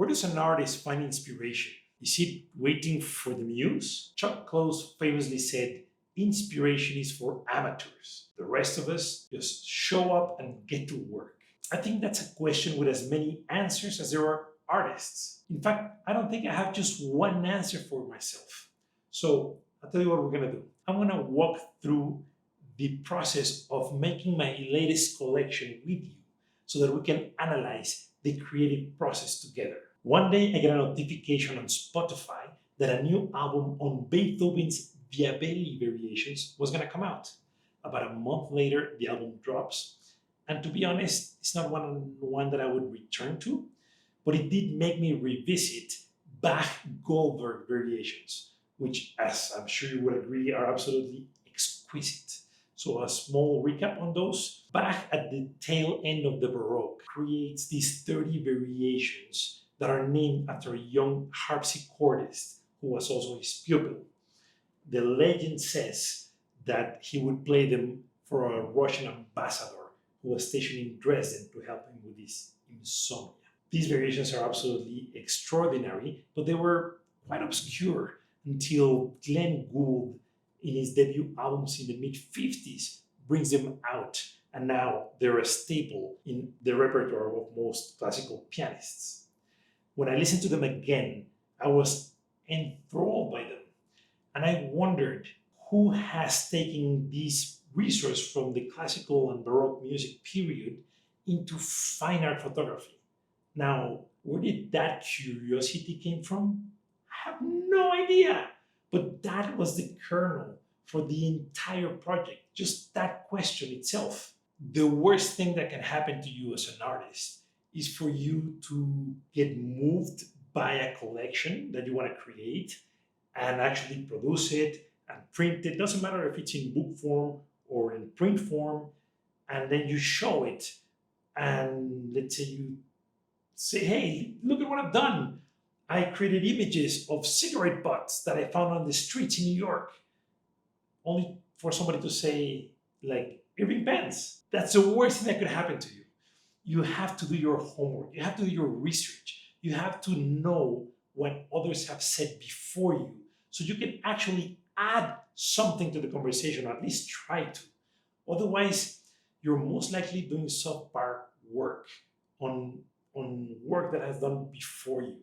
Where does an artist find inspiration? Is it waiting for the muse? Chuck Close famously said, "Inspiration is for amateurs. The rest of us just show up and get to work." I think that's a question with as many answers as there are artists. In fact, I don't think I have just one answer for myself. So I'll tell you what we're gonna do. I'm gonna walk through the process of making my latest collection with you so that we can analyze the creative process together. One day I get a notification on Spotify that a new album on Beethoven's Viabelli Variations was gonna come out. About a month later, the album drops. And to be honest, it's not one that I would return to, but it did make me revisit Bach Goldberg Variations, which, as I'm sure you would agree, are absolutely exquisite. So a small recap on those. Bach, at the tail end of the Baroque, creates these 30 variations that are named after a young harpsichordist who was also his pupil. The legend says that he would play them for a Russian ambassador who was stationed in Dresden to help him with his insomnia. These variations are absolutely extraordinary, but they were quite obscure until Glenn Gould, in his debut albums in the mid-50s, brings them out, and now they're a staple in the repertoire of most classical pianists. When I listened to them again, I was enthralled by them, and I wondered who has taken these resource from the classical and Baroque music period into fine art photography. Now, where did that curiosity came from? I have no idea, but that was the kernel for the entire project, just that question itself. The worst thing that can happen to you as an artist is for you to get moved by a collection that you want to create and actually produce it and print it. Doesn't matter if it's in book form or in print form, and then you show it, and let's say you say, "Hey, look at what I've done. I created images of cigarette butts that I found on the streets in New York," only for somebody to say, like, "Irving Penn." That's the worst thing that could happen to you. You have to do your homework. You have to do your research. You have to know what others have said before you, so you can actually add something to the conversation, or at least try to. Otherwise, you're most likely doing subpar work on work that has done before you.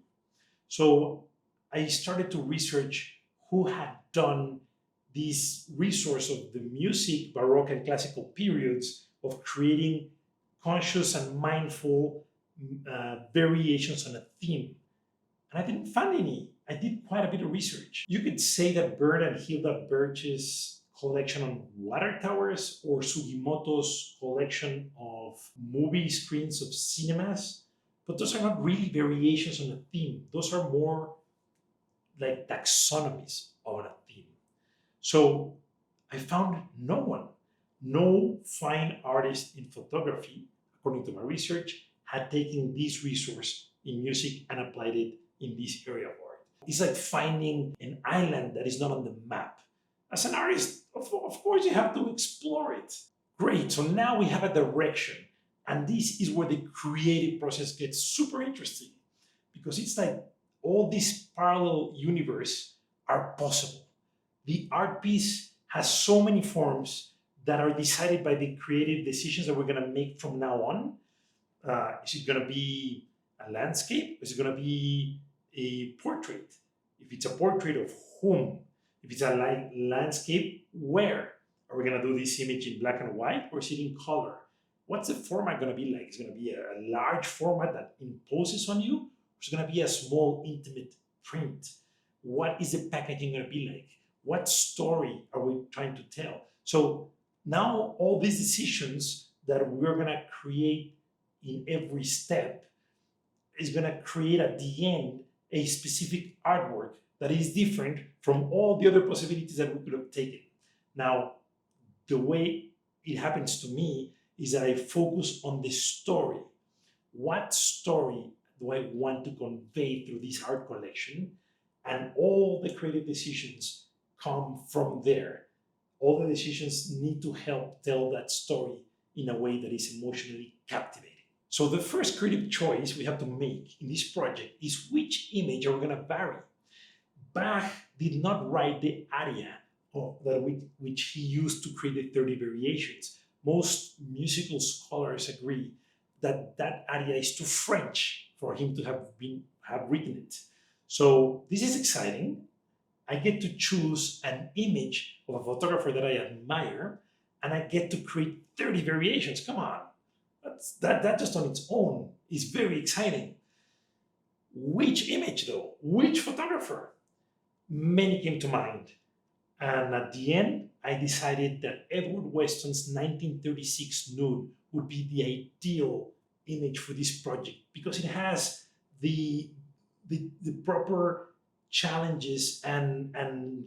So I started to research who had done this resource of the music, Baroque and classical periods, of creating conscious and mindful variations on a theme. And I didn't find any. I did quite a bit of research. You could say that Bert and Hilda Birch's collection on water towers, or Sugimoto's collection of movie screens of cinemas, but those are not really variations on a theme. Those are more like taxonomies on a theme. So I found no fine artist in photography, according to my research, had taken this resource in music and applied it in this area of art. It's like finding an island that is not on the map. As an artist, of course, you have to explore it. Great, so now we have a direction. And this is where the creative process gets super interesting, because it's like all these parallel universes are possible. The art piece has so many forms that are decided by the creative decisions that we're going to make from now on. Is it going to be a landscape? Is it going to be a portrait? If it's a portrait, of whom? If it's a landscape, where? Are we going to do this image in black and white, or is it in color? What's the format going to be like? It's going to be a large format that imposes on you, or it's going to be a small, intimate print? What is the packaging going to be like? What story are we trying to tell? So now all these decisions that we're going to create in every step is going to create at the end a specific artwork that is different from all the other possibilities that we could have taken. Now, the way it happens to me is that I focus on the story. What story do I want to convey through this art collection? And all the creative decisions come from there. All the decisions need to help tell that story in a way that is emotionally captivating. So the first creative choice we have to make in this project is which image are we going to vary. Bach did not write the aria which he used to create the 30 variations. Most musical scholars agree that that aria is too French for him to have written it. So this is exciting. I get to choose an image of a photographer that I admire, and I get to create 30 variations. Come on, that just on its own is very exciting. Which image though? Which photographer? Many came to mind. And at the end, I decided that Edward Weston's 1936 Nude would be the ideal image for this project because it has the proper challenges and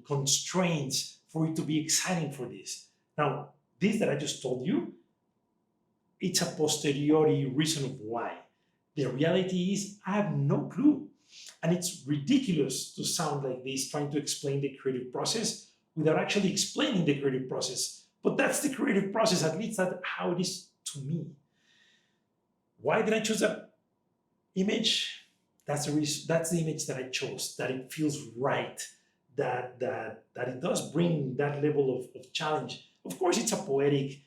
constraints for it to be exciting for this. Now, this that I just told you, it's a posteriori reason of why. The reality is I have no clue. And it's ridiculous to sound like this trying to explain the creative process without actually explaining the creative process. But that's the creative process, at least that's how it is to me. Why did I choose that image? That's the image that I chose, that it feels right, that it does bring that level of challenge. Of course, it's a poetic,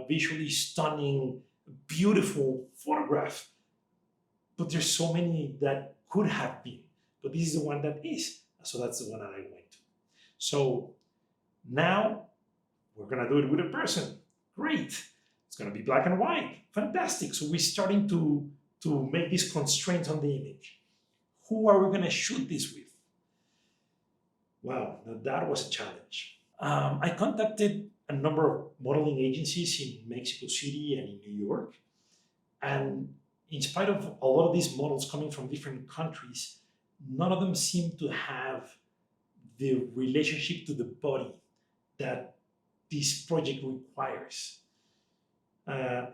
visually stunning, beautiful photograph, but there's so many that could have been, but this is the one that is. So that's the one that I went to. So now we're gonna do it with a person. Great. It's gonna be black and white. Fantastic. So we're starting to make these constraints on the image. Who are we gonna shoot this with? Wow, that was a challenge. I contacted a number of modeling agencies in Mexico City and in New York. And in spite of a lot of these models coming from different countries, none of them seem to have the relationship to the body that this project requires.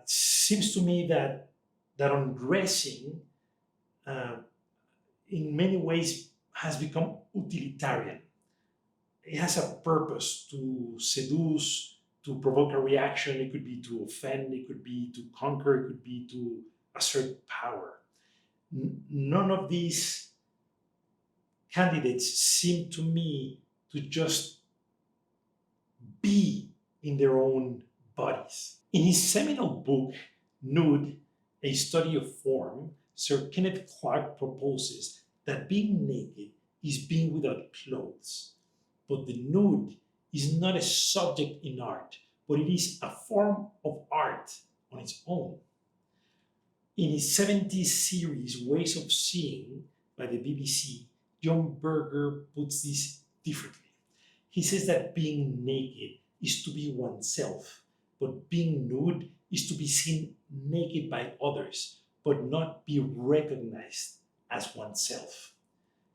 Seems to me that undressing in many ways has become utilitarian. It has a purpose to seduce, to provoke a reaction. It could be to offend, it could be to conquer, it could be to assert power. None of these candidates seem to me to just be in their own bodies. In his seminal book, Nude, A Study of Form, Sir Kenneth Clark proposes that being naked is being without clothes. But the nude is not a subject in art, but it is a form of art on its own. In his 70s series, Ways of Seeing, by the BBC, John Berger puts this differently. He says that being naked is to be oneself, but being nude is to be seen naked by others, but not be recognized as oneself.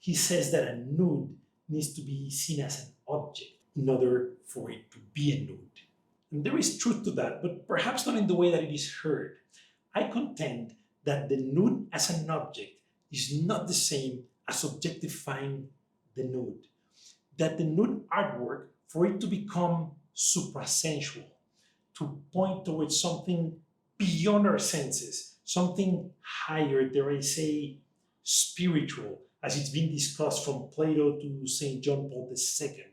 He says that a nude needs to be seen as an object in order for it to be a nude. And there is truth to that, but perhaps not in the way that it is heard. I contend that the nude as an object is not the same as objectifying the nude. That the nude artwork, for it to become suprasensual, to point towards something beyond our senses, something higher, dare I say, spiritual, as it's been discussed from Plato to St. John Paul II,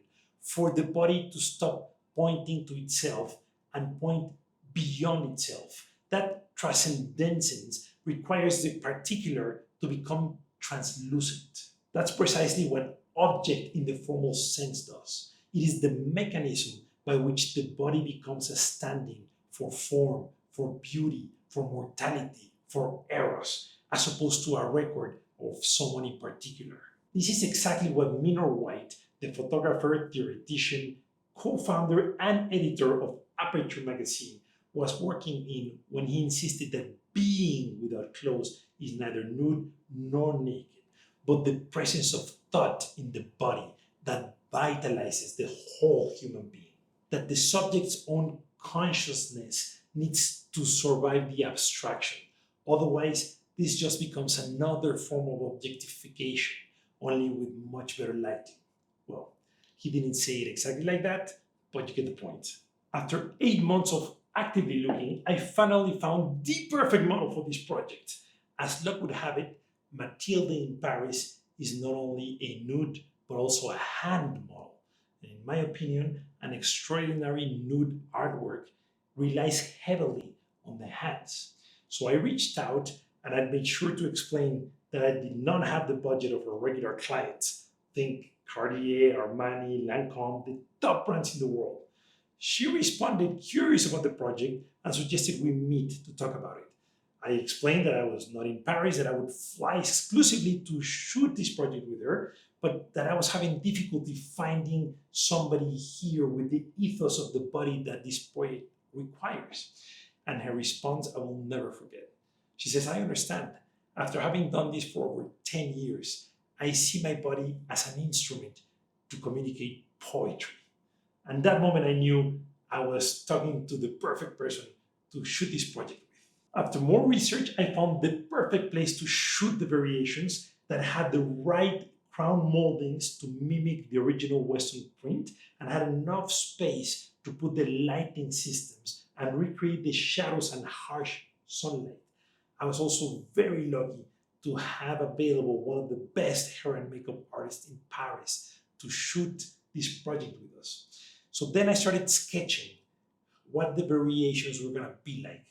for the body to stop pointing to itself and point beyond itself. That transcendence requires the particular to become translucent. That's precisely what object in the formal sense does. It is the mechanism by which the body becomes a standing for form, for beauty, for mortality, for eros, as opposed to a record of someone in particular. This is exactly what Minor White, the photographer, theoretician, co-founder and editor of Aperture magazine, was working in when he insisted that being without clothes is neither nude nor naked, but the presence of thought in the body that vitalizes the whole human being. That the subject's own consciousness needs to survive the abstraction. Otherwise, this just becomes another form of objectification, only with much better lighting. Well, he didn't say it exactly like that, but you get the point. After 8 months of actively looking, I finally found the perfect model for this project. As luck would have it, Matilde in Paris is not only a nude but also a hand model. And in my opinion, an extraordinary nude artwork relies heavily on the hands. So I reached out and I made sure to explain that I did not have the budget of a regular client. Think Cartier, Armani, Lancome, the top brands in the world. She responded curious about the project and suggested we meet to talk about it. I explained that I was not in Paris, that I would fly exclusively to shoot this project with her, but that I was having difficulty finding somebody here with the ethos of the body that this project requires. And her response I will never forget. She says, I understand. After having done this for over 10 years, I see my body as an instrument to communicate poetry. And that moment I knew I was talking to the perfect person to shoot this project with. After more research, I found the perfect place to shoot the variations that had the right crown moldings to mimic the original Western print and had enough space to put the lighting systems and recreate the shadows and harsh sunlight. I was also very lucky to have available one of the best hair and makeup artists in Paris to shoot this project with us. So then I started sketching what the variations were gonna be like,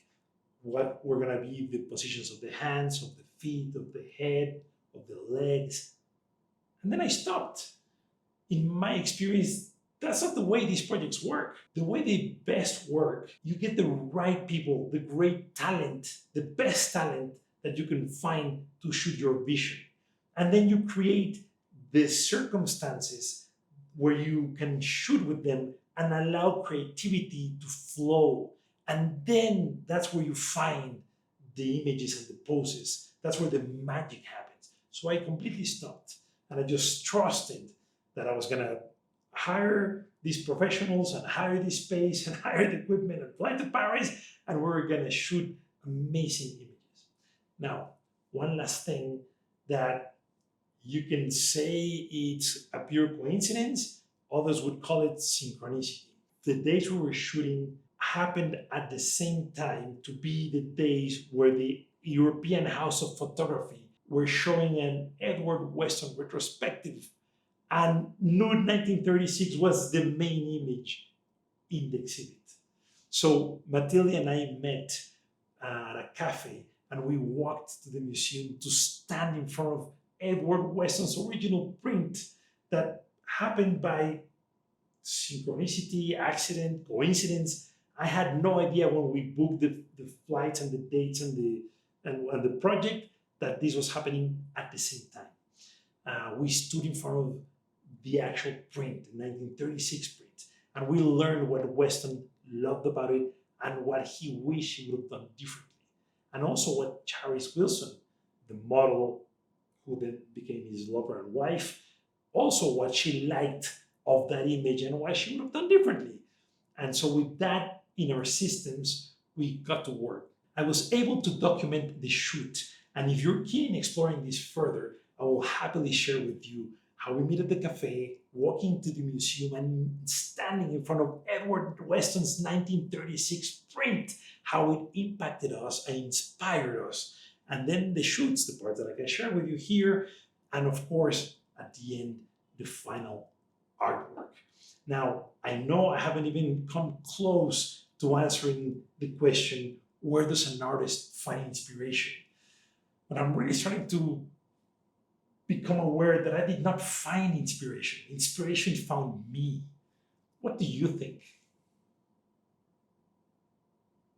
what were gonna be the positions of the hands, of the feet, of the head, of the legs. And then I stopped. In my experience, that's not the way these projects work. The way they best work, you get the right people, the great talent, the best talent that you can find to shoot your vision. And then you create the circumstances where you can shoot with them and allow creativity to flow. And then that's where you find the images and the poses. That's where the magic happens. So I completely stopped and I just trusted that I was gonna hire these professionals and hire this space and hire the equipment and fly to Paris and we're gonna shoot amazing images. Now, one last thing that you can say it's a pure coincidence, others would call it synchronicity. The days we were shooting happened at the same time to be the days where the European House of Photography were showing an Edward Weston retrospective, and Nude 1936 was the main image in the exhibit. So Matilde and I met at a cafe and we walked to the museum to stand in front of Edward Weston's original print that happened by synchronicity, accident, coincidence. I had no idea when we booked the flights and the dates and the project that this was happening at the same time. We stood in front of the actual print, the 1936 print, and we learned what Weston loved about it and what he wished he would have done differently. And also what Charis Wilson, the model who then became his lover and wife, also what she liked of that image and what she would have done differently. And so with that in our systems, we got to work. I was able to document the shoot. And if you're keen in exploring this further, I will happily share with you how we meet at the cafe, walking to the museum and standing in front of Edward Weston's 1936 print, how it impacted us and inspired us. And then the shoots, the parts that I can share with you here. And of course, at the end, the final artwork. Now, I know I haven't even come close to answering the question, where does an artist find inspiration? But I'm really starting to become aware that I did not find inspiration. Inspiration found me. What do you think?